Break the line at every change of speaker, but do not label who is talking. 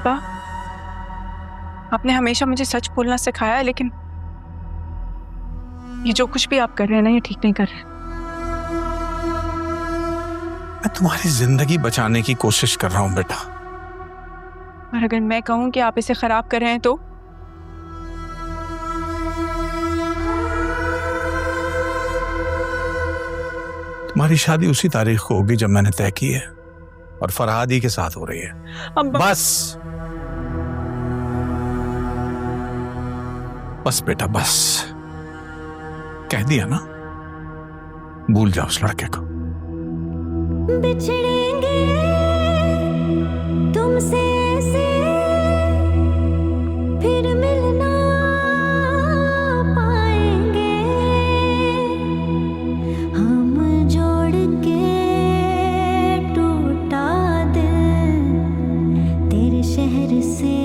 अब्बा, आपने हमेशा मुझे सच बोलना सिखाया है, लेकिन ये जो कुछ भी आप कर रहे हैं ना, ये ठीक नहीं कर रहे।
मैं तुम्हारी जिंदगी बचाने की कोशिश कर रहा हूं बेटा।
और अगर मैं कहूं कि आप इसे खराब कर रहे हैं तो?
तुम्हारी शादी उसी तारीख को होगी जब मैंने तय की है, और फरहाद ही के साथ हो रही है। बस बस बेटा, बस कह दिया ना, भूल जाओ उस लड़के को।
बिछड़ेंगे तुमसे ऐसे, फिर मिल ना पाएंगे, हम जोड़ के टूटा दिल तेरे शहर से